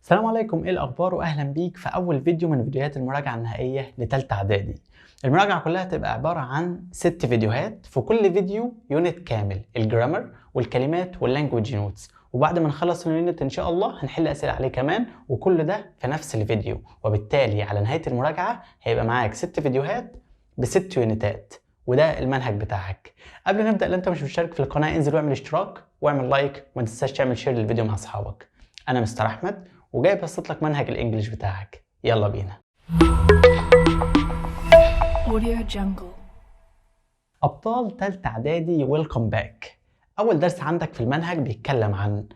السلام عليكم، ايه الاخبار؟ واهلا بيك في اول فيديو من فيديوهات المراجعه النهائيه لتالتة اعدادي. المراجعه كلها تبقى عباره عن 6 فيديوهات، في كل فيديو يونت كامل، الجرامر والكلمات واللانجوج نوتس، وبعد ما نخلص اليونت ان شاء الله هنحل اسئله عليه كمان، وكل ده في نفس الفيديو. وبالتالي على نهايه المراجعه هيبقى معاك 6 فيديوهات ب6 يونتات، وده المنهج بتاعك. قبل ما نبدا، لو انت مش مشترك في القناه انزل واعمل اشتراك واعمل لايك، وما تنساش تعمل شير للفيديو مع اصحابك. انا مستر احمد وجاي بسط لك منهج الانجليش بتاعك. يلا بينا. ابطال تالتة اعدادي ويلكم باك. اول درس عندك في المنهج بيتكلم عن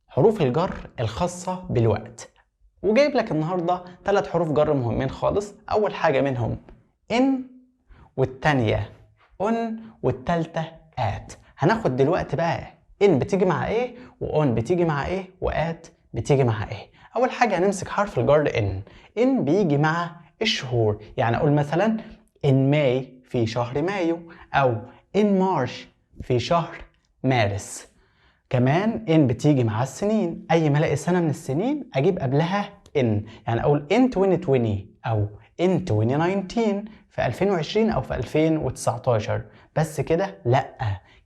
حروف الجر الخاصة بالوقت، وجايب لك النهاردة 3 حروف جر مهمين خالص. اول حاجة منهم ان، والتانية اون، والتالتة ات. هناخد دلوقتي بقى ان بتيجي مع ايه، واون بتيجي مع ايه، وات بتيجي مع ايه. اول حاجه هنمسك حرف الجر ان بيجي مع الشهور. يعني اقول مثلا in May في شهر مايو، او in March في شهر مارس. كمان ان بتيجي مع السنين، اي ما الاقي سنه من السنين اجيب قبلها ان. يعني اقول in 2020 او in 2019 في 2020 او في 2019. بس كده؟ لا،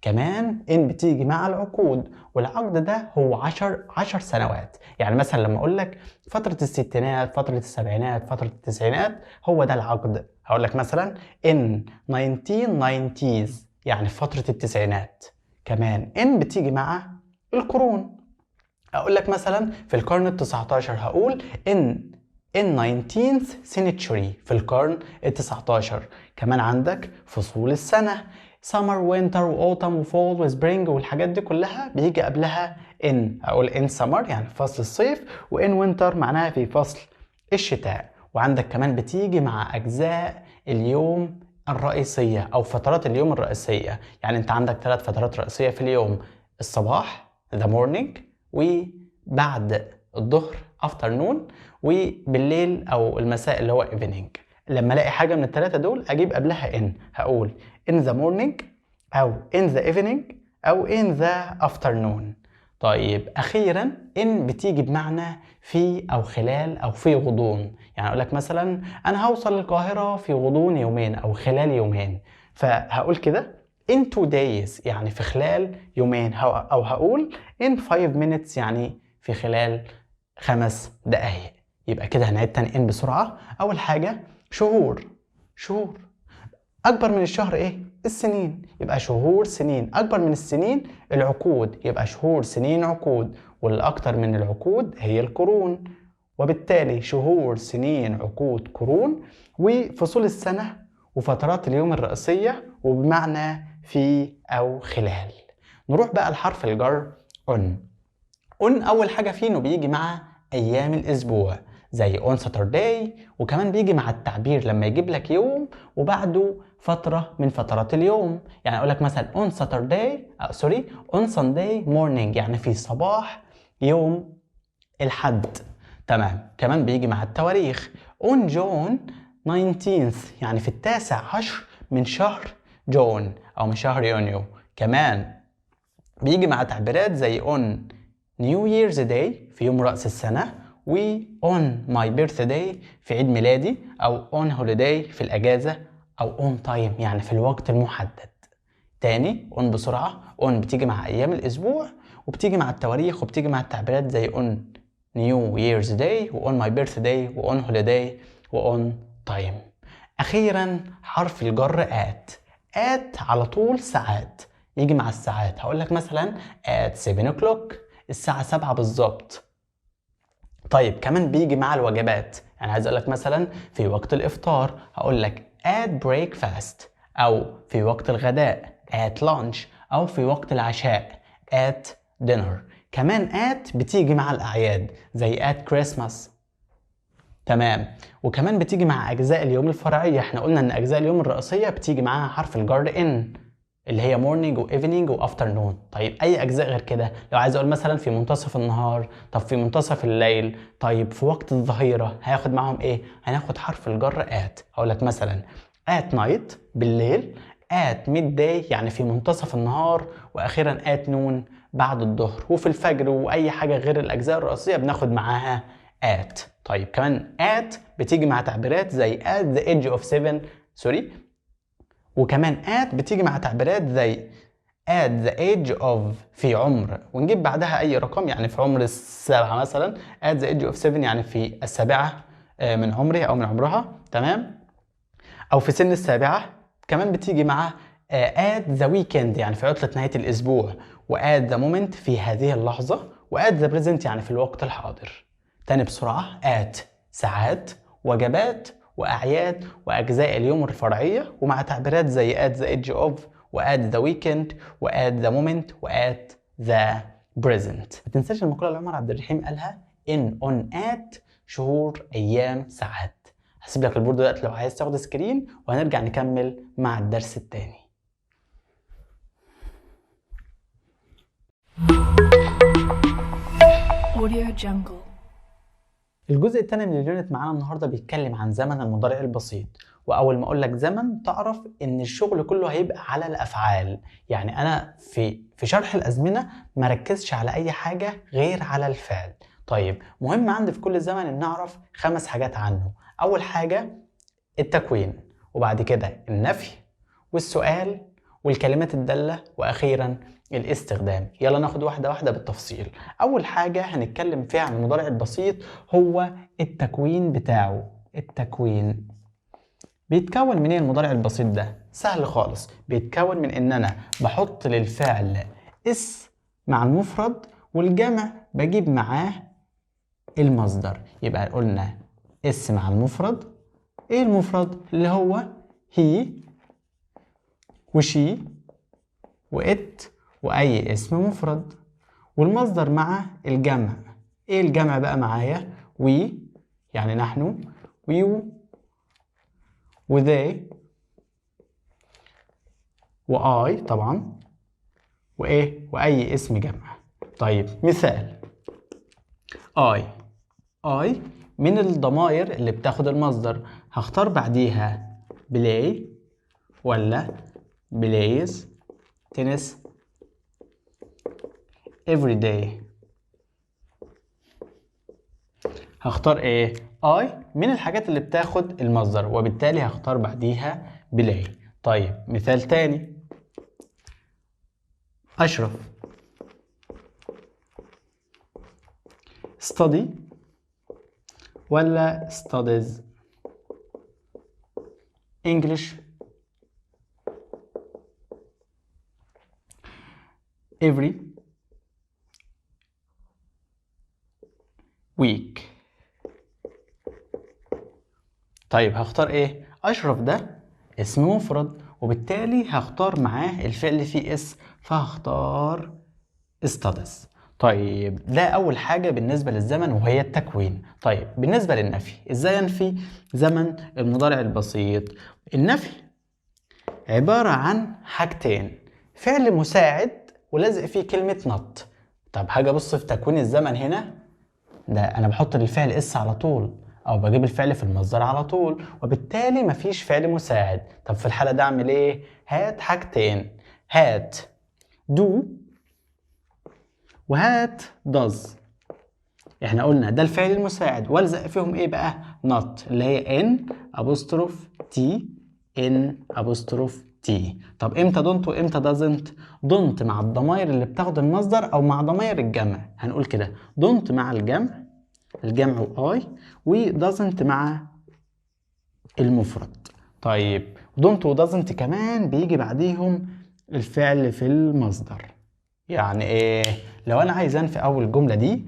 كمان ان بتيجي مع العقود، والعقد ده هو 10 سنوات. يعني مثلا لما اقول لك فتره الستينات، فتره السبعينات، فتره التسعينات، هو ده العقد. هقول لك مثلا in 1990s يعني في فتره التسعينات. كمان ان بتيجي مع القرون. اقول لك مثلا في القرن ال19 هقول in 19th century في القرن ال19. كمان عندك فصول السنة summer winter autumn وفول وسبرينج، والحاجات دي كلها بيجي قبلها in. اقول in summer يعني في فصل الصيف، وin winter معناها في فصل الشتاء. وعندك كمان بتيجي مع اجزاء اليوم الرئيسية او فترات اليوم الرئيسية. يعني انت عندك 3 فترات رئيسية في اليوم: الصباح the morning، وبعد الظهر afternoon، وبالليل او المساء اللي هو evening. لما الاقي حاجه من الثلاثه دول اجيب قبلها ان. هقول in the morning، او in the evening، او in the afternoon. طيب اخيرا ان بتيجي بمعنى في او خلال او في غضون. يعني اقول لك مثلا انا هوصل القاهره في غضون يومين او خلال يومين، فهقول كده in 2 days يعني في خلال يومين، او هقول in 5 minutes يعني في خلال 5 دقايق. يبقى كده هنعيد تاني ان بسرعة. اول حاجة شهور. شهور اكبر من الشهر ايه؟ السنين، يبقى شهور سنين. اكبر من السنين العقود، يبقى شهور سنين عقود. والاكتر من العقود هي القرون، وبالتالي شهور سنين عقود قرون. وفصول السنة وفترات اليوم الرئيسية وبمعنى في أو خلال. نروح بقى لحرف الجر on. أول حاجة فيه إنه بيجي مع أيام الأسبوع زي on Saturday، وكمان بيجي مع التعبير لما يجيب لك يوم وبعده فترة من فترات اليوم. يعني أقول لك مثلا on Saturday on Sunday morning يعني في صباح يوم الحد. تمام. كمان بيجي مع التواريخ on June 19th يعني في 19 من شهر جون أو من شهر يونيو. كمان بيجي مع تعبيرات زي on New Year's Day في يوم رأس السنة، و on my birthday في عيد ميلادي، أو on holiday في الأجازة، أو on time يعني في الوقت المحدد. تاني on بسرعة. on بتيجي مع أيام الأسبوع، وبتيجي مع التواريخ، وبتيجي مع التعبيرات زي on New Year's Day، و on my birthday، و on holiday، و on time. أخيرا حرف الجر at على طول ساعات، يجي مع الساعات. هقول لك مثلا at 7 o'clock الساعة 7 بالظبط. طيب كمان بيجي مع الوجبات. يعني عايز اقول لك مثلا في وقت الافطار هقول لك at breakfast، او في وقت الغداء at lunch، او في وقت العشاء at dinner. كمان at بتيجي مع الاعياد زي at Christmas. تمام. وكمان بتيجي مع اجزاء اليوم الفرعية. احنا قلنا ان اجزاء اليوم الرئيسية بتيجي معاها حرف الجر in اللي هي morning و evening و afternoon. طيب اي اجزاء غير كده؟ لو عايز اقول مثلا في منتصف النهار، طب في منتصف الليل، طيب في وقت الظهيرة، هياخد معاهم ايه؟ هناخد حرف الجر at. هقول لك مثلا at night بالليل، at midday يعني في منتصف النهار، واخيرا at noon بعد الظهر، وفي الفجر، واي حاجه غير الاجزاء الرئيسيه بناخد معاها at. طيب كمان at بتيجي مع تعبيرات زي at the age of 7 سوري، وكمان at بتيجي مع تعبيرات زي at the age of في عمر، ونجيب بعدها اي رقم، يعني في عمر السبعة مثلا at the age of 7 يعني في السابعة من عمره او من عمرها، تمام، او في سن السابعة. كمان بتيجي مع at the weekend يعني في عطلة نهاية الاسبوع، و at the moment في هذه اللحظة، و at the present يعني في الوقت الحاضر. تاني بسرعة، at ساعات، وجبات، وأعياد، وأجزاء اليوم الفرعية، ومع تعبيرات زي at the age of، و at the weekend، و at the moment، و at the present. ما تنساش المقولة اللي عمر عبد الرحيم قالها in on at شهور أيام ساعات. هسيب لك البورد دلوقتي لو عايز تاخد سكرين، وهنرجع نكمل مع الدرس التاني. Audio Jungle. الجزء الثاني من اليونت معانا النهارده بيتكلم عن زمن المضارع البسيط. واول ما اقول لك زمن تعرف ان الشغل كله هيبقى على الافعال، يعني انا في شرح الازمنه ما ركزش على اي حاجه غير على الفعل. طيب مهم عندي في كل زمن ان نعرف 5 حاجات عنه. اول حاجه التكوين، وبعد كده النفي، والسؤال، والكلمات الداله، واخيرا الاستخدام. يلا ناخد واحدة واحدة بالتفصيل. أول حاجة هنتكلم فيها عن المضارع البسيط هو التكوين بتاعه. التكوين بيتكون من ايه المضارع البسيط ده؟ سهل خالص، بيتكون من إن أنا بحط للفعل اس مع المفرد، والجمع بجيب معاه المصدر. يبقى قلنا اس مع المفرد. ايه المفرد؟ اللي هو هي وشي وات واي اسم مفرد، والمصدر مع الجمع. ايه الجمع بقى معايا؟ وي يعني نحن، ويو، وذي، واي طبعا، وايه واي اسم جمع. طيب مثال، اي من الضمائر اللي بتاخد المصدر، هختار بعديها بلاي ولا بلايز، تنس، every day. هختار ايه؟ اي من الحاجات اللي بتاخد المصدر، وبالتالي هختار بعديها بلاي. طيب مثال تاني، اشرف، study ولا studies، English، every week. طيب هختار ايه؟ اشرف ده اسم مفرد، وبالتالي هختار معاه الفعل فيه اس، فهختار studies. طيب ده اول حاجة بالنسبة للزمن وهي التكوين. طيب بالنسبة للنفي، ازاي انفي زمن المضارع البسيط؟ النفي عبارة عن حاجتين، فعل مساعد ولازق فيه كلمة not. طب هاجي ابص في تكوين الزمن هنا، ده انا بحط للفعل اس على طول، او بجيب الفعل في المصدر على طول، وبالتالي مفيش فعل مساعد. طب في الحالة ده اعمل ايه؟ هات حاجتين، هات do وهات does. احنا قلنا ده الفعل المساعد، والزق فيهم ايه بقى؟ not اللي هي n apostrophe t، n apostrophe t. طب امتى don't وامتى doesn't؟ don't مع الضمائر اللي بتاخد المصدر او مع ضمائر الجمع، هنقول كده don't مع الجمع واي، و doesn't مع المفرد. طيب don't و doesn't كمان بيجي بعديهم الفعل في المصدر. يعني ايه؟ لو انا عايز انفي اول جملة دي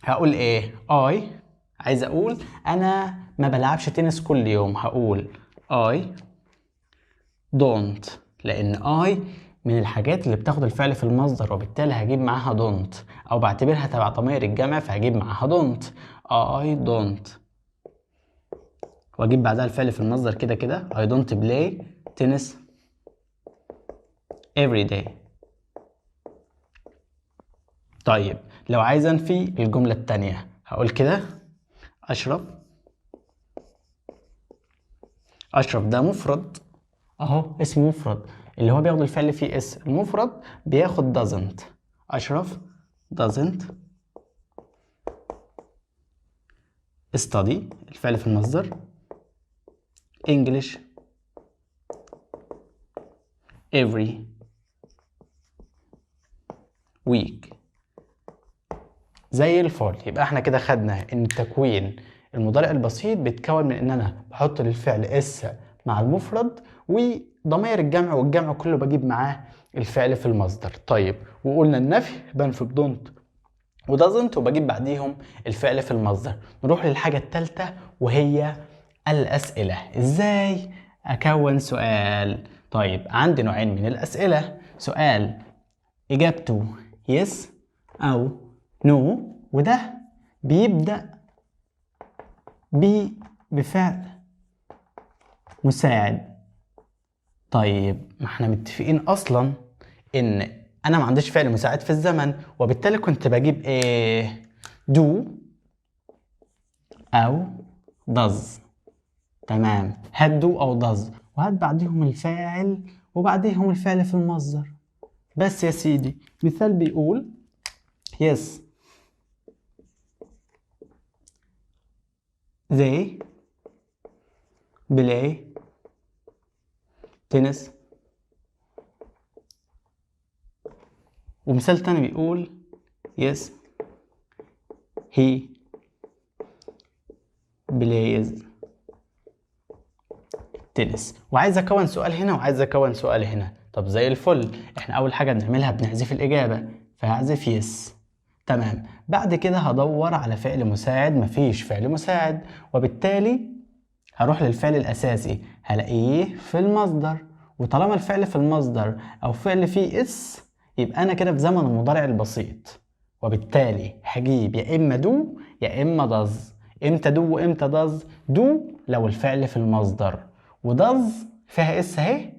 هقول ايه؟ عايز اقول انا ما بلعبش تنس كل يوم، هقول I don't، لان I من الحاجات اللي بتاخد الفعل في المصدر، وبالتالي هجيب معاها don't، او بعتبرها تبع ضمير الجمع فهجيب معاها don't. I don't، واجيب بعدها الفعل في المصدر كده كده I don't play tennis every day. طيب لو عايز انفي الجملة التانية هقول كده أشرف ده مفرد اهو، اسم مفرد اللي هو بياخد الفعل فيه اس، المفرد بياخد doesn't، أشرف doesn't study الفعل في المصدر English every week. زي الفل. يبقى احنا كده خدنا ان تكوين المضارع البسيط بيتكون من ان انا بحط للفعل اس مع المفرد وضمير الجمع، والجمع كله بجيب معاه الفعل في المصدر. طيب وقلنا النفي بنفي بدونت ودازنت وبجيب بعديهم الفعل في المصدر. نروح للحاجة الثالثة وهي الأسئلة. ازاي اكون سؤال؟ طيب عندي نوعين من الأسئلة، سؤال إجابته yes أو no، وده بيبدأ بفعل مساعد. طيب ما احنا متفقين أصلا إن أنا ما عنديش فعل مساعد في الزمن، وبالتالي كنت بجيب إيه؟ do أو does. تمام، هات do أو does وهات بعديهم الفاعل وبعديهم الفعل في المصدر. بس يا سيدي مثال بيقول yes they play tennis. ومثال تاني بيقول yes he plays tennis. وعايز اكون سؤال هنا وعايز اكون سؤال هنا. طب زي الفل. احنا اول حاجه بنعملها بنحذف الاجابه، فهحذف يس. تمام. بعد كده هدور على فعل مساعد، مفيش فعل مساعد، وبالتالي هروح للفعل الاساسي هلاقيه في المصدر. وطالما الفعل في المصدر او فعل فيه اس يبقى انا كده في زمن المضارع البسيط، وبالتالي هجيب يا اما دو يا اما داز. امتى دو وامتى داز؟ دو لو الفعل في المصدر، وداز فيها اس اهي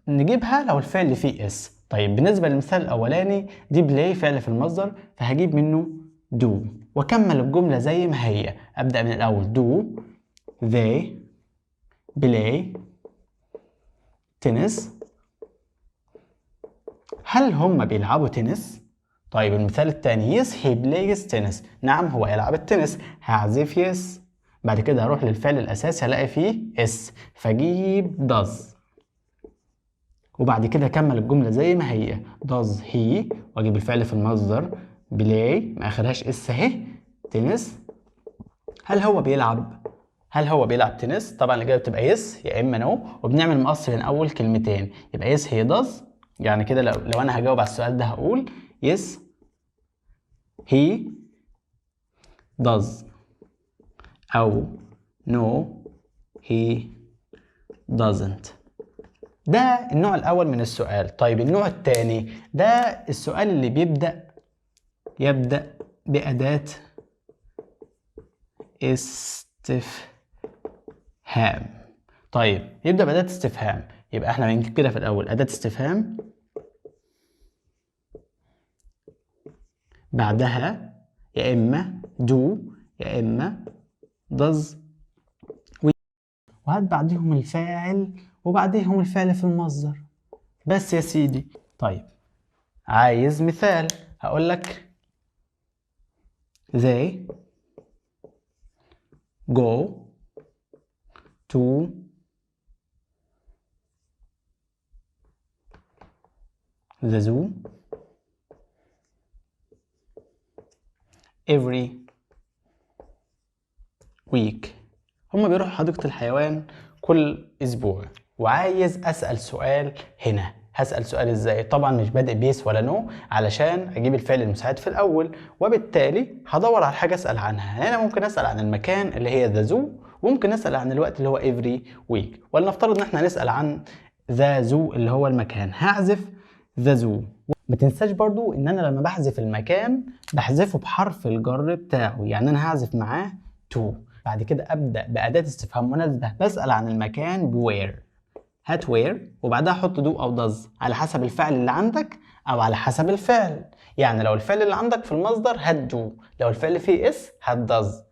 نجيبها لو الفعل فيه اس. طيب بالنسبه للمثال الاولاني دي بلاي فعل في المصدر فهجيب منه دو واكمل الجمله زي ما هي. ابدا من الاول دو they play tennis. هل هم بيلعبوا تنس؟ طيب المثال الثاني yes he plays tennis. نعم هو يلعب التنس. هعزف yes. بعد كده هروح للفعل الاساسي هلاقي فيه اس فاجيب does، وبعد كده اكمل الجمله زي ما هي does he واجيب الفعل في المصدر play ما اخرهاش اس اهي تنس. هل هو بيلعب تنس؟ طبعا الاجابه بتبقى يس يا اما نو، وبنعمل مقص بين اول كلمتين يبقى يس هي does. يعني كده لو انا هجاوب على السؤال ده هقول يس he does او no he doesn't. ده النوع الاول من السؤال. طيب النوع الثاني ده السؤال اللي يبدأ بأداة استفهام. طيب يبدأ بأداة استفهام يبقى احنا بنجيب كده في الأول أداة استفهام بعدها يا إما do يا إما does وهات بعديهم الفاعل وبعديهم الفعل في المصدر. بس يا سيدي. طيب عايز مثال هقول لك they go to the zoo every week. هما بيروحوا حديقة الحيوان كل أسبوع. وعايز أسأل سؤال هنا. هسأل سؤال إزاي؟ طبعا مش بادئ بيس ولا نو علشان أجيب الفعل المساعد في الأول، وبالتالي هدور على حاجة أسأل عنها. هنا ممكن أسأل عن المكان اللي هي the zoo، وممكن أسأل عن الوقت اللي هو every week، ولنفترض إن إحنا نسأل عن the zoo اللي هو المكان. هحذف the zoo. ما تنساش برضو إن أنا لما بحذف المكان بحذفه بحرف الجر بتاعه، يعني أنا هحذف معاه to. بعد كده أبدأ بأداة استفهام مناسبة بسأل عن المكان بوير. هات وير وبعدها حط دو أو داز على حسب الفعل اللي عندك أو على حسب الفعل. يعني لو الفعل اللي عندك في المصدر هات دو، لو الفعل فيه اس هات داز.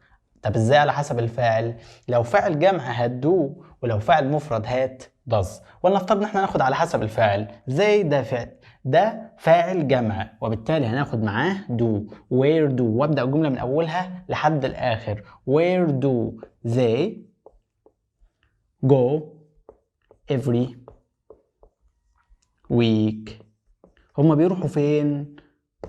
طب ازاي على حسب الفاعل؟ لو فاعل جمع هات دو، ولو فاعل مفرد هات داز. ولنفترض ان احنا ناخد على حسب الفاعل. زي ده ده فاعل جمع وبالتالي هناخد معاه do. where do وابدأ الجملة من أولها لحد الآخر. where do they go every week؟ هما بيروحوا فين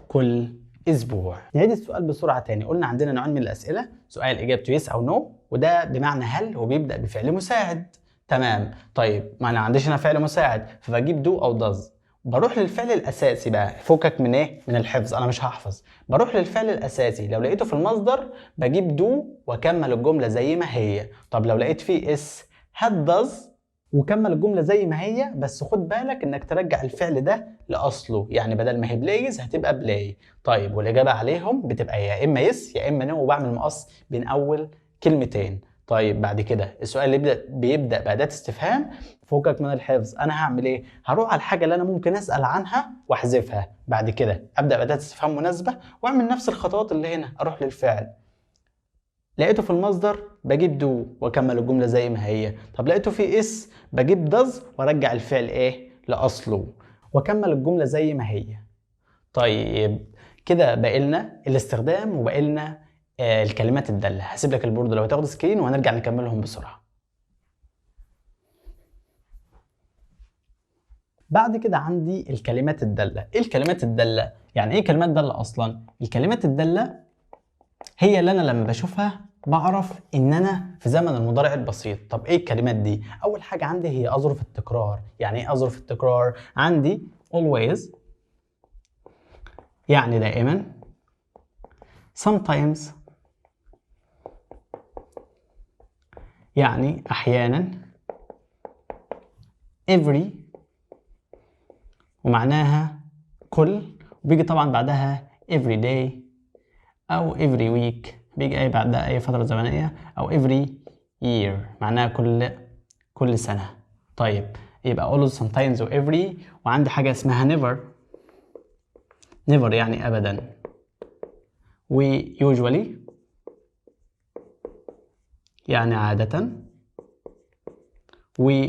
كل أسبوع؟ نعيد السؤال بسرعة تاني. قلنا عندنا نوعين من الأسئلة، سؤال إجابته يس أو نو وده بمعنى هل وبيبدأ بفعل مساعد. تمام. طيب ما أنا عنديش هنا فعل مساعد فبجيب do أو does. بروح للفعل الأساسي بقى، فكك من إيه؟ من الحفظ، أنا مش هحفظ. بروح للفعل الأساسي، لو لقيته في المصدر بجيب do وأكمل الجملة زي ما هي. طب لو لقيت فيه اس هات does وكمل الجملة زي ما هي، بس خد بالك انك ترجع الفعل ده لأصله، يعني بدل ما هي بلايز هتبقى بلاي. طيب والإجابة عليهم بتبقى يا إما يس يا إما نو وبعمل مقص بين أول كلمتين. طيب بعد كده السؤال اللي بيبدأ بأداة استفهام، فوقك من الحفظ. أنا هعمل إيه؟ هروح على الحاجة اللي أنا ممكن أسأل عنها وأحذفها، بعد كده أبدأ بأداة استفهام مناسبة وأعمل نفس الخطوات اللي هنا. أروح للفعل، لقيته في المصدر بجيب دو واكمل الجمله زي ما هي. طب لقيته في اس بجيب داز وارجع الفعل ايه لاصله واكمل الجمله زي ما هي. طيب كده باقي لنا الاستخدام وباقي لنا الكلمات الداله. هسيب لك البورد لو هتاخد سكرين وهنرجع نكملهم بسرعه. بعد كده عندي الكلمات الداله. ايه الكلمات الداله؟ يعني ايه كلمات داله اصلا؟ الكلمات الداله هي اللي انا لما بشوفها بعرف ان انا في زمن المضارع البسيط. طب ايه الكلمات دي؟ اول حاجه عندي هي اظرف التكرار. يعني ايه اظرف التكرار؟ عندي always يعني دائما، sometimes يعني احيانا، every ومعناها كل، وبيجي طبعا بعدها every day او every week، بيجي اي بعدها اي فتره زمنيه، او every year معناها كل سنه. طيب يبقى always sometimes و every. وعندي حاجه اسمها never. never يعني ابدا، و usually يعني عاده، و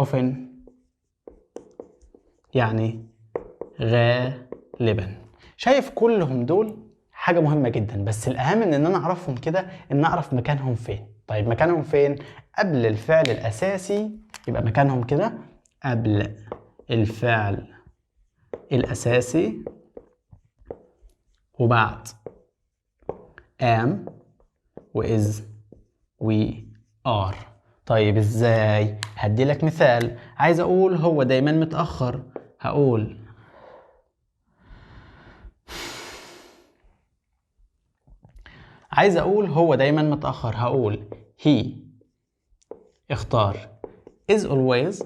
often يعني غالبا. شايف كلهم دول حاجة مهمة جدا، بس الأهم إن أنا أعرفهم كده، إن أعرف مكانهم فين. طيب مكانهم فين؟ قبل الفعل الأساسي، يبقى مكانهم كده قبل الفعل الأساسي وبعد am و is و are. طيب إزاي؟ هدي لك مثال. عايز أقول هو دايما متأخر، هقول هو دايما متأخر، هقول he. اختار is always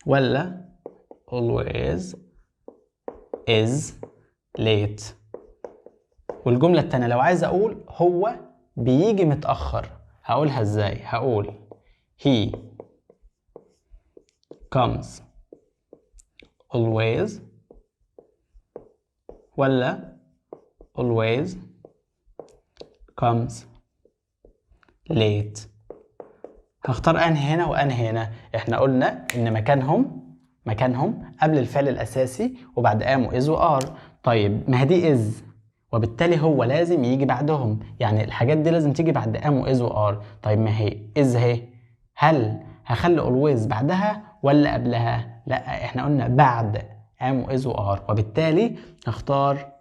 ولا always is late. والجملة التانية لو عايز اقول هو بيجي متأخر، هقولها ازاي؟ هقول he comes always ولا always comes late. هختار انهي هنا وانهي هنا. احنا قلنا ان مكانهم قبل الفعل الاساسي وبعد am و is و are. طيب ما هي دي is وبالتالي هو لازم يجي بعدهم، يعني الحاجات دي لازم تيجي بعد am و is و are. طيب ما هي is اهي، هل هخلي always بعدها ولا قبلها؟ لا احنا قلنا بعد am و is و are، وبالتالي هختار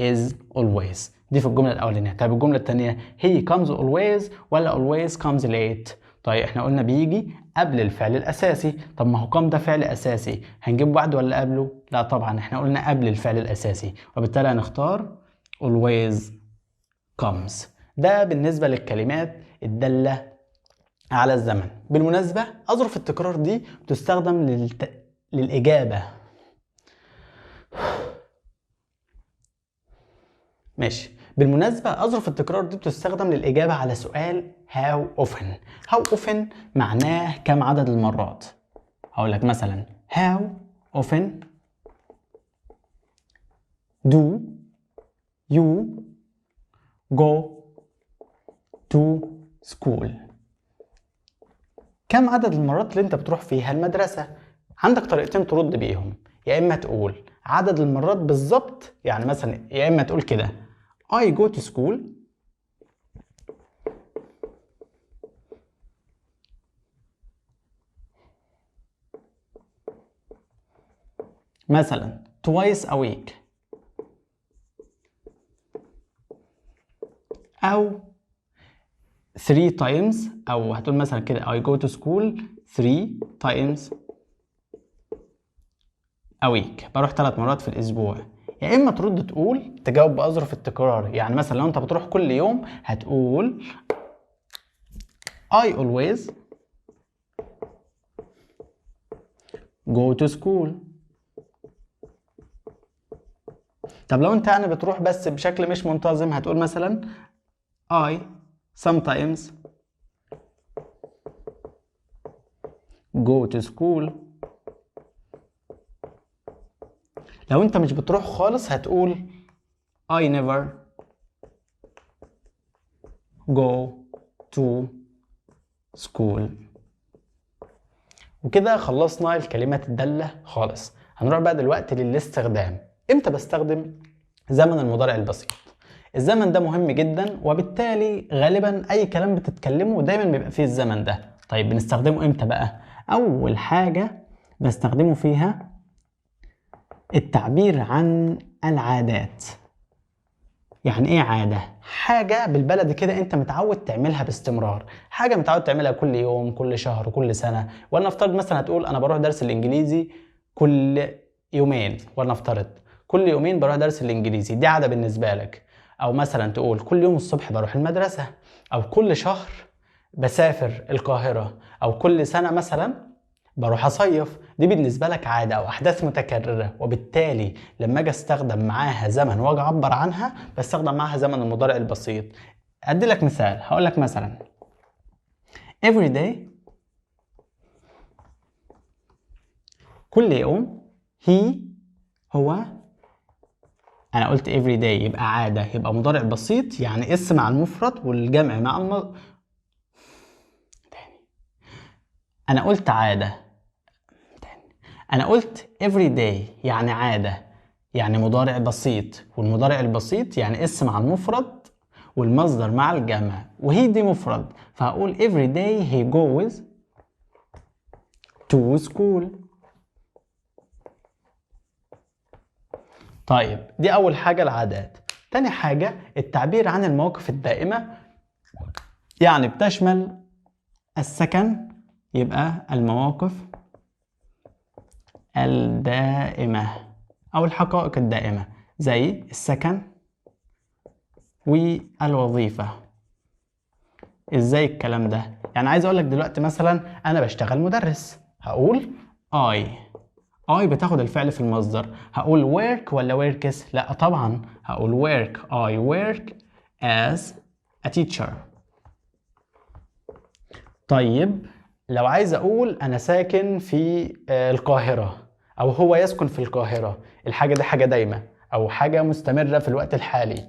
is always. دي في الجملة الأولانية. طيب الجملة الثانية he comes always ولا always comes late؟ طيب احنا قلنا بيجي قبل الفعل الأساسي. طب ما هو come ده فعل أساسي، هنجيب بعده ولا قبله؟ لا طبعا احنا قلنا قبل الفعل الأساسي، وبالتالي هنختار always comes. ده بالنسبة للكلمات الدالة على الزمن. بالمناسبة أظرف التكرار دي بتستخدم للإجابة. ماشي. بالمناسبة أظرف التكرار دي بتستخدم للإجابة على سؤال how often. how often معناه كم عدد المرات. هقول لك مثلا how often do you go to school؟ كم عدد المرات اللي انت بتروح فيها المدرسة؟ عندك طريقتين ترد بيهم، يا اما تقول عدد المرات بالظبط، يعني مثلا يا اما تقول كده I go to school مثلا twice a week، او 3 times، او هتقول مثلا كده I go to school 3 times a week، بروح 3 مرات في الاسبوع. يا اما ترد تقول تجاوب باظرف التكرار، يعني مثلا لو انت بتروح كل يوم هتقول I always go to school. طب لو انت يعني بتروح بس بشكل مش منتظم هتقول مثلا I sometimes go to school. لو انت مش بتروح خالص هتقول I never go to school. وكده خلصنا الكلمات الدالة خالص. هنروح بقى دلوقتي للاستخدام. امتى بستخدم زمن المضارع البسيط؟ الزمن ده مهم جدا، وبالتالي غالبا اي كلام بتتكلمه دايما بيبقى فيه الزمن ده. طيب بنستخدمه امتى بقى؟ اول حاجة بستخدمه فيها التعبير عن العادات. يعني ايه عادة؟ حاجة بالبلد كده انت متعود تعملها باستمرار، حاجة متعود تعملها كل يوم كل شهر كل سنة. ولنفترض مثلا هتقول انا بروح درس الانجليزي كل يومين، ولنفترض كل يومين بروح درس الانجليزي، دي عادة بالنسبة لك. او مثلا تقول كل يوم الصبح بروح المدرسة، او كل شهر بسافر القاهرة، او كل سنة مثلا بروح اصيف. دي بالنسبه لك عاده او احداث متكرره، وبالتالي لما اجي استخدم معاها زمن واجي اعبر عنها بستخدم معاها زمن المضارع البسيط. ادي لك مثال، هقول لك مثلا every day كل يوم، he هو، انا قلت every day يبقى عاده، يبقى مضارع بسيط يعني اسم مع المفرد والجمع مع انا قلت عاده، انا قلت every day يعني عادة، يعني مضارع بسيط، والمضارع البسيط يعني اسم مع المفرد والمصدر مع الجمع، وهي دي مفرد، فهقول every day he goes to school. طيب دي اول حاجة العادات. تاني حاجة التعبير عن المواقف الدائمة، يعني بتشمل السكن، يبقى المواقف الدائمة أو الحقائق الدائمة زي السكن والوظيفة. ازاي الكلام ده؟ يعني عايز اقولك دلوقتي مثلا أنا بشتغل مدرس، هقول I بتاخد الفعل في المصدر، هقول work ولا works؟ لا طبعا هقول work. I work as a teacher. طيب لو عايز اقول انا ساكن في القاهرة، او هو يسكن في القاهرة، الحاجة دي حاجة دايمة او حاجة مستمرة في الوقت الحالي،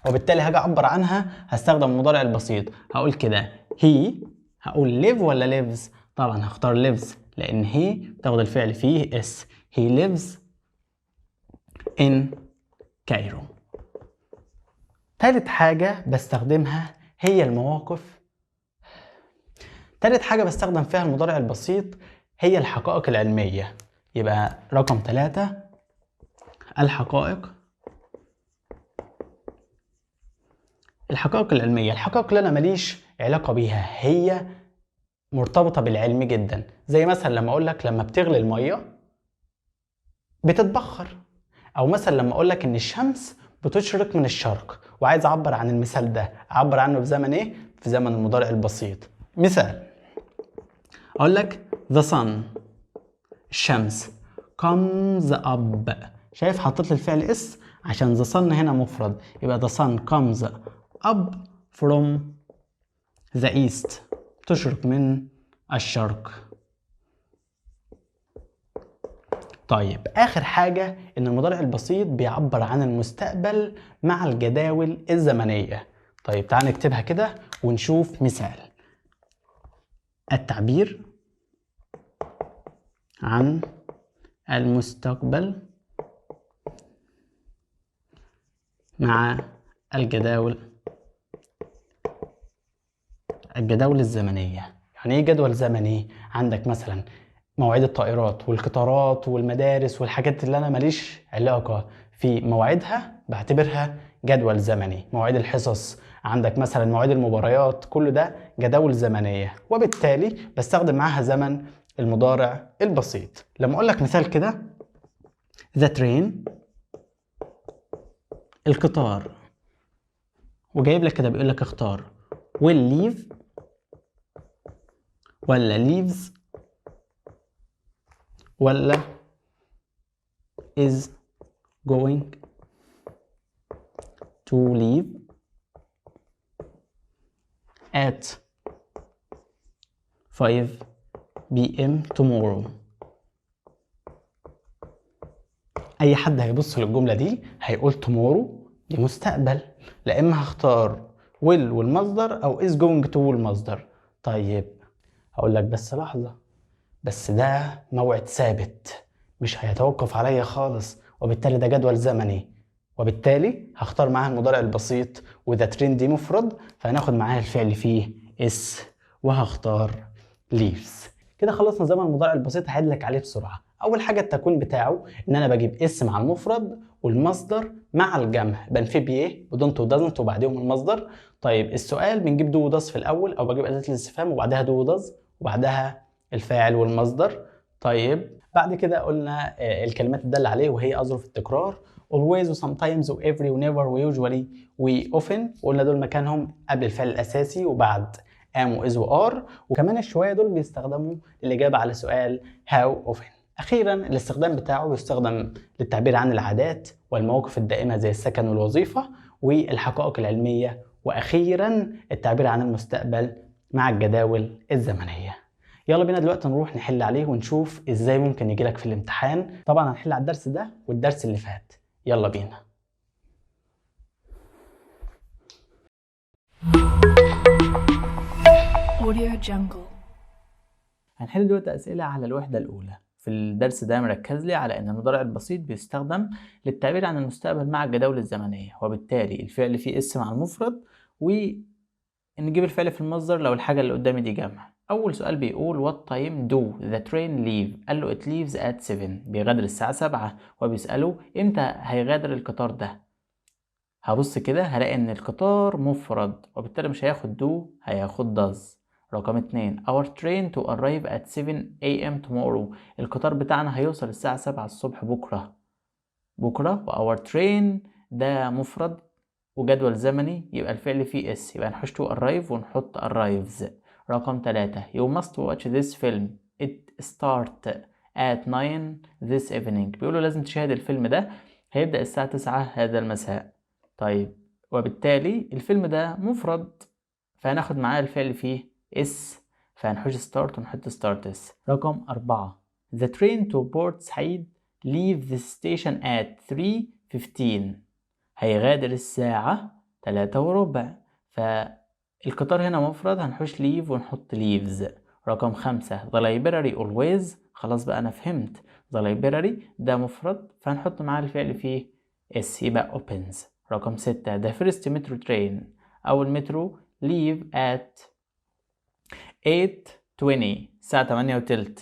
وبالتالي هاجي اعبر عنها هستخدم المضارع البسيط. هقول كده he، هقول live ولا lives؟ طبعا هختار lives لان he بتاخد الفعل فيه اس. he lives in Cairo. تالت حاجة بستخدمها هي المواقف. تالت حاجة بستخدم فيها المضارع البسيط هي الحقائق العلمية. يبقى رقم 3 الحقائق. الحقائق العلمية، الحقائق اللي أنا ماليش علاقة بيها، هي مرتبطة بالعلم جدا. زي مثلا لما أقولك لما بتغلي المية بتتبخر، أو مثلا لما أقولك إن الشمس بتشرق من الشرق، وعايز أعبر عن المثال ده أعبر عنه في زمن إيه؟ في زمن المضارع البسيط. مثال أقولك the sun الشمس comes up، شايف حطيت لي الفعل اس عشان the sun هنا مفرد، يبقى the sun comes up from the east، تشرق من الشرق. طيب آخر حاجة إن المضارع البسيط بيعبر عن المستقبل مع الجداول الزمنية. طيب تعال نكتبها كده ونشوف مثال. التعبير عن المستقبل مع الجداول الزمنية. يعني ايه جدول زمني؟ عندك مثلا مواعيد الطائرات والقطارات والمدارس والحاجات اللي انا ماليش علاقة في مواعيدها بعتبرها جدول زمني. مواعيد الحصص، عندك مثلا مواعيد المباريات، كل ده جداول زمنية، وبالتالي بستخدم معاها زمن المضارع البسيط. لما اقول لك مثال كده، the train، القطار، وجايب لك كده بيقول لك اختار will leave ولا leaves ولا is going to leave at 5 p.m. tomorrow. اي حد هيبص للجمله دي هيقول tomorrow دي مستقبل، لا اما هختار will والمصدر او is going to والمصدر. طيب هقول لك بس لحظه، بس ده موعد ثابت مش هيتوقف عليا خالص، وبالتالي ده جدول زمني، وبالتالي هختار معاه المضارع البسيط، وده ترين دي مفرد فهناخد معاه الفعل فيه اس، وهختار leaves. كده خلصنا زمن المضارع البسيط. هعيد عليه بسرعه. اول حاجه التكوين بتاعه ان انا بجيب اس مع المفرد والمصدر مع الجمع بنفي بيه ودونت ودازنت وبعديهم المصدر. طيب السؤال بنجيب دو وداز في الاول، او بجيب اداه الاستفهام وبعدها دو وداز وبعدها الفاعل والمصدر. طيب بعد كده قلنا الكلمات الدالة عليه وهي أظرف التكرار always و sometimes و every و never و usually و often، وقلنا دول مكانهم قبل الفعل الأساسي وبعد am و is و are، وكمان الشوية دول بيستخدموا للإجابة على سؤال how often. أخيرا الاستخدام بتاعه بيستخدم للتعبير عن العادات والمواقف الدائمة زي السكن والوظيفة والحقائق العلمية، وأخيرا التعبير عن المستقبل مع الجداول الزمنية. يلا بينا دلوقتي نروح نحل عليه ونشوف ازاي ممكن يجيلك في الامتحان. طبعا هنحل على الدرس ده والدرس اللي فات. يلا بينا. هنحل دلوقتي أسئلة على الوحدة الأولى. في الدرس ده مركز لي على إن المضارع البسيط بيستخدم للتعبير عن المستقبل مع الجداول الزمنية، وبالتالي الفعل فيه اس مع المفرد، ونجيب الفعل في المصدر لو الحاجة اللي قدامي دي جمع. أول سؤال بيقول what time do the train leave؟ قال له it leaves at 7، بيغادر الساعة 7، وبيسأله إمتى هيغادر القطار ده؟ هبص كده هلاقي إن القطار مفرد، وبالتالي مش هياخد do، هياخد does. رقم 2 our train to arrive at 7 a.m. tomorrow، القطار بتاعنا هيوصل الساعة 7 الصبح بكرة. و our train ده مفرد وجدول زمني، يبقى الفعل فيه اس، يبقى نحوش to arrive ونحط arrives. رقم 3 you must watch this film it start at 9 this evening، بيقولوا لازم تشاهد الفيلم ده، هيبدأ الساعة 9 هذا المساء. طيب وبالتالي الفيلم ده مفرد فهناخد معاه الفعل فيه اس، فهنحوش start ونحط starts. رقم 4 the train to Port Said leave the station at 3:15، هيغادر الساعة 3:15، فالقطار هنا مفرد هنحوش leave ونحط leaves. رقم 5 the library always، خلاص بقى أنا فهمت the library ده مفرد فهنحط معاه الفعل فيه اس يبقى opens. رقم 6 the first metro train، أو المترو leave at 8:20 الساعة 8:15،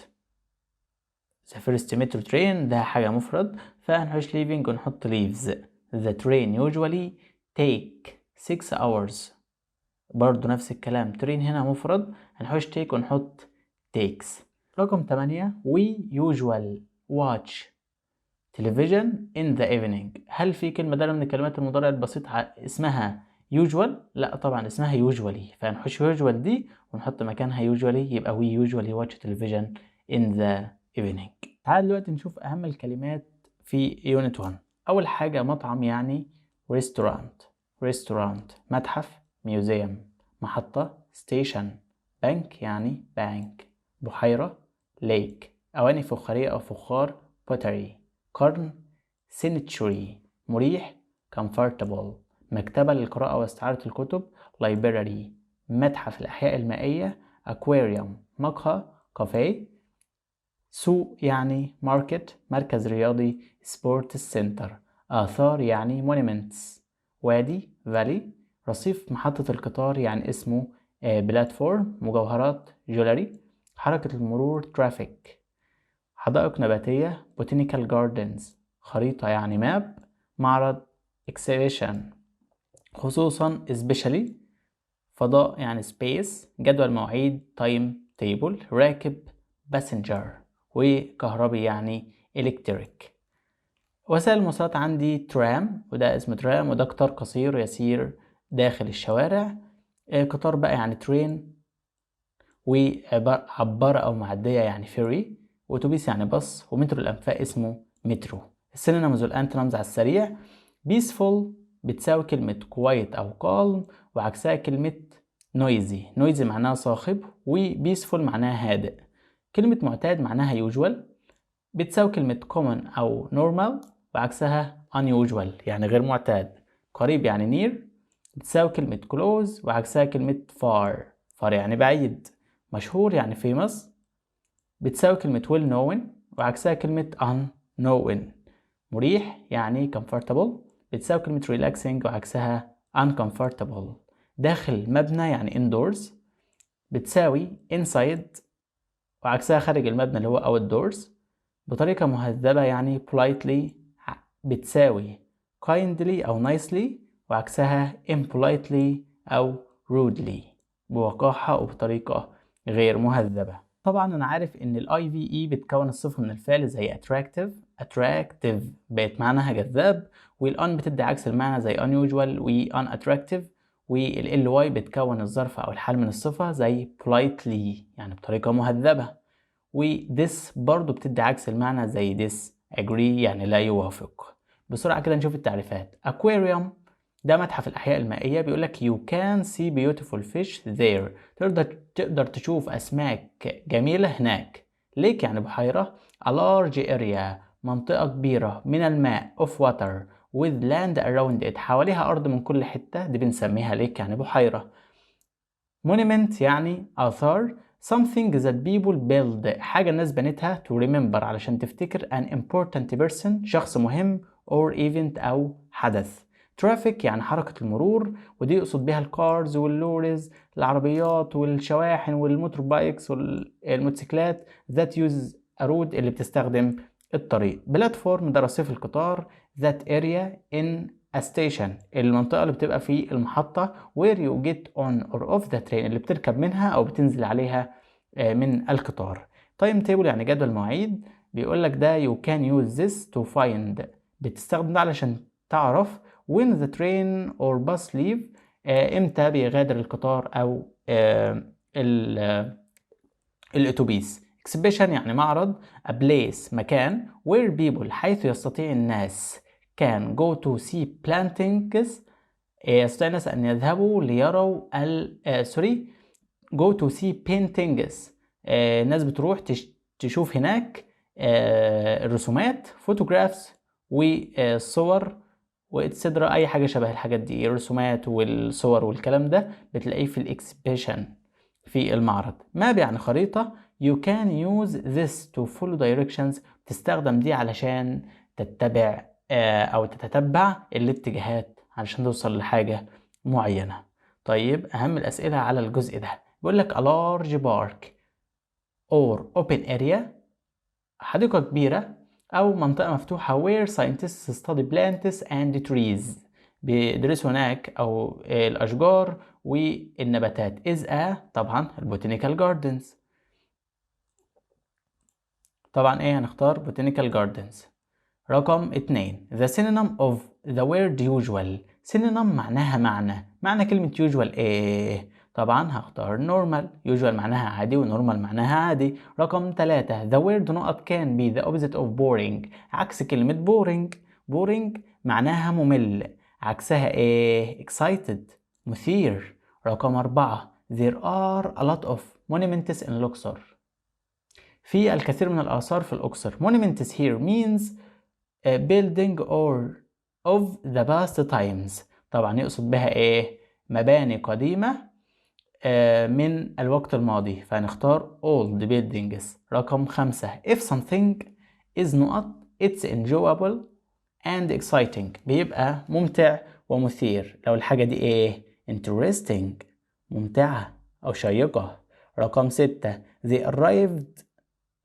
the first metro train ده حاجة مفرد فهنحوش leaving ونحط leaves. the train usually take 6 hours، برضو نفس الكلام train هنا مفرد هنحوش take ونحط takes. رقم 8 we usual watch television in the evening، هل في كلمة دالة من الكلمات المضارع البسيط اسمها usual؟ لا طبعا اسمها usually، فهنحوش usual دي ونحط مكانها usually يبقى we usually watch television in the evening. تعال دلوقتي نشوف أهم الكلمات في unit 1. أول حاجة مطعم يعني restaurant، متحف museum، محطة station، بنك يعني bank، بحيرة lake، أواني فخارية أو فخار pottery، قرن century، مريح comfortable، مكتبة للقراءة واستعارة الكتب library، متحف الأحياء المائية aquarium، مقهى cafe سوق يعني ماركت مركز رياضي. سبورت سنتر. آثار يعني monuments. وادي valley. رصيف محطة القطار يعني اسمه بلاتفورم. مجوهرات جولري. حركة المرور traffic. حدائق نباتية botanical gardens. خريطة يعني ماب. معرض exhibition. خصوصا especially. فضاء يعني space. جدول مواعيد time table. راكب passenger. وكهربي يعني electric. وسائل المواصلات عندي ترام، وده اسم ترام، وده قطار قصير يسير داخل الشوارع. قطار بقى يعني ترين. وعبارة أو معدية يعني فيري. وأتوبيس يعني باص. ومترو الأنفاق اسمه مترو. السينونيمز والأنتونيمز على السريع. peaceful بتساوي كلمة quiet أو calm، وعكسها كلمة noisy. noisy معناها صاخب، و peaceful معناها هادئ. كلمة معتاد معناها usual، بتساوي كلمة common أو normal، وعكسها unusual يعني غير معتاد. قريب يعني near، بتساوي كلمة close، وعكسها كلمة far. far يعني بعيد. مشهور يعني famous، بتساوي كلمة well known، وعكسها كلمة unknown. مريح يعني comfortable، بتساوي كلمة relaxing، وعكسها uncomfortable. داخل مبنى يعني indoors، بتساوي inside، وعكسها خارج المبنى اللي هو outdoors. بطريقة مهذبة يعني politely، بتساوي kindly أو nicely، وعكسها impolitely أو rudely، بوقاحة وبطريقة غير مهذبة. طبعا أنا عارف إن ال IVE بتكون الصفة من الفعل زي attractive بقت معناها جذاب، وال un بتدي عكس المعنى زي unusual و unattractive، وال ly بتكون الظرف أو الحال من الصفة زي politely يعني بطريقة مهذبة. و this برضو بتدي عكس المعنى زي disagree يعني لا يوافق. بسرعة كده نشوف التعريفات. aquarium ده متحف الأحياء المائية. بيقولك you can see beautiful fish there. تقدر تشوف أسماك جميلة هناك. lake يعني بحيرة. a large area منطقة كبيرة من الماء of water with land around it حواليها أرض من كل حتة، دي بنسميها lake يعني بحيرة. monument يعني آثار. something that people build حاجة الناس بنتها to remember علشان تفتكر an important person شخص مهم or event أو حدث. traffic يعني حركة المرور، ودي يقصد بها الكارز واللوريز العربيات والشواحن والموتور بايكس والموتوسيكلات that use a road اللي بتستخدم الطريق. بلاتفورم ده رصيف القطار. that area in a station المنطقة اللي بتبقى في المحطة where you get on or off the train اللي بتركب منها أو بتنزل عليها من القطار. تايم تيبل يعني جدول مواعيد. بيقول لك ده you can use this to find بتستخدم ده علشان تعرف when the train or bus leave امتى بيغادر القطار أو الأتوبيس. exhibition يعني معرض. a place مكان where people حيث يستطيع الناس can go to see plantings يستطيع الناس أن يذهبوا ليروا go to see paintings الناس بتروح تشوف هناك الرسومات photographs والصور وإتسدرا أي حاجة شبه الحاجات دي. الرسومات والصور والكلام ده بتلاقيه في الإكسبيشن في المعرض. ماب يعني خريطة. you can use this to follow directions تستخدم دي علشان تتبع أو تتتبع الاتجاهات علشان توصل لحاجة معينة. طيب أهم الأسئلة على الجزء ده بيقول لك a large park or open area حديقة كبيرة أو منطقة مفتوحة where scientists study plants and trees بيدرسوا هناك أو الأشجار والنباتات is a طبعا botanical gardens. طبعا إيه هنختار botanical gardens. رقم 2 the synonym of the word usual. synonym معناها معنى كلمة usual إيه؟ طبعا هختار normal. usual معناها عادي ونورمال معناها عادي. رقم 3 the word نقط can be the opposite of boring عكس كلمة boring معناها ممل، عكسها ايه؟ excited مثير. رقم 4 there are a lot of monuments in Luxor في الكثير من الآثار في الأقصر. monuments here means a building or of the past times طبعا يقصد بها ايه؟ مباني قديمة من الوقت الماضي، فهنختار old buildings. رقم 5 if something is not it's enjoyable and exciting، بيبقى ممتع ومثير لو الحاجة دي ايه interesting، ممتعة أو شيقة. رقم 6 they arrived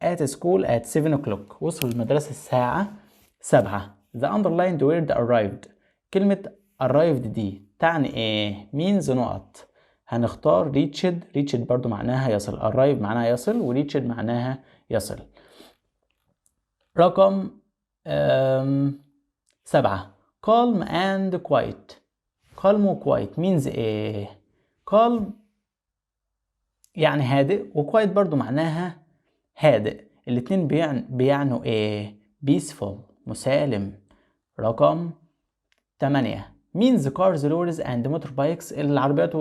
at school at 7 o'clock، وصلوا المدرسة الساعة 7. the underlined word arrived، كلمة arrived دي تعني ايه means نقط، هنختار reached برضو معناها يصل، arrive معناها يصل و reached معناها يصل. رقم 7 calm and quiet. calm و quiet means ايه؟ calm يعني هادئ و quiet برضو معناها هادئ، الاتنين بيعنوا ايه؟ peaceful مسالم. رقم 8 means cars lorries and motorbikes، العربيات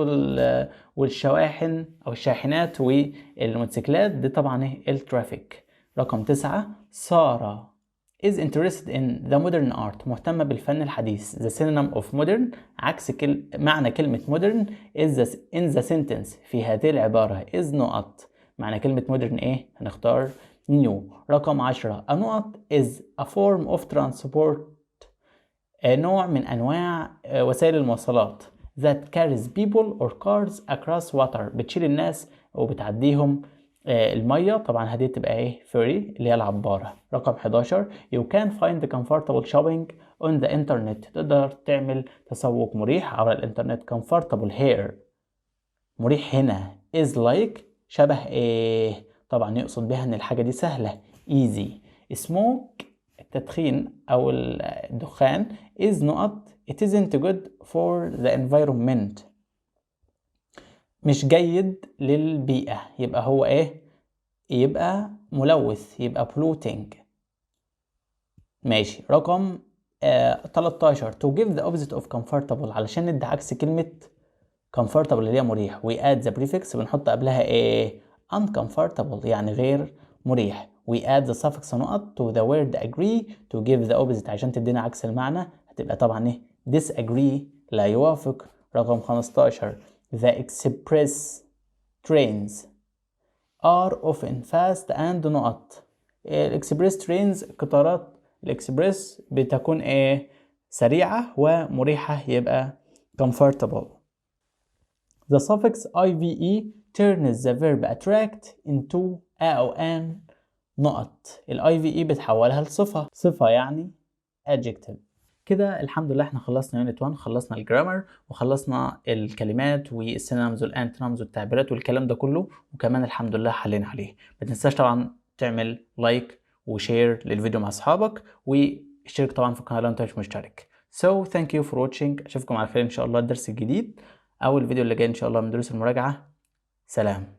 والشواحن او الشاحنات والموتوسيكلات دي طبعا ايه الترافيك. رقم 9 سارة is interested in the modern art، مهتمة بالفن الحديث. the synonym of modern عكس معنى كلمة modern is in the sentence، في هذه العبارة is نقط، معنى كلمة modern ايه؟ هنختار new. رقم 10 a نقط is a form of transport، نوع من أنواع وسائل المواصلات that carries people or cars across water، بتشيل الناس وبتعديهم المية، طبعا هذه تبقى ايه ferry اللي هي العبارة. رقم 11 you can find comfortable shopping on the internet، تقدر تعمل تسوق مريح عبر الانترنت. comfortable here مريح هنا is like شبه ايه؟ طبعا يقصد بها ان الحاجة دي سهلة easy. smoke التدخين او الدخان is نقط it isn't good for the environment، مش جيد للبيئة، يبقى هو ايه؟ يبقى ملوث، يبقى polluting. ماشي. رقم 13 to give the opposite of comfortable، علشان ندي عكس كلمة comfortable اللي هي مريح we add the prefix بنحط قبلها ايه؟ uncomfortable يعني غير مريح. we add the suffix نقط to the word agree to give the opposite عشان تدينا عكس المعنى، هتبقى طبعا ايه؟ disagree لا يوافق. رقم 15 the express trains are often fast and نقط، الاكسبريس ترينز قطارات الاكسبريس بتكون ايه؟ سريعة ومريحة، يبقى comfortable. The suffix ive turns the verb attract into a أو an نقط، ال ive بتحولها لصفة، صفة يعني adjective. كده الحمد لله احنا خلصنا يونت 1، خلصنا الجرامر وخلصنا الكلمات والسينونيمز والانتونيمز والتعبيرات والكلام ده كله، وكمان الحمد لله حلينا عليه. ما تنساش طبعا تعمل لايك وشير للفيديو مع اصحابك، واشترك طبعا في القناه لو انت مش مشترك. So thank you for watching، اشوفكم على خير ان شاء الله الدرس الجديد او الفيديو اللي جاي ان شاء الله من دروس المراجعه. سلام.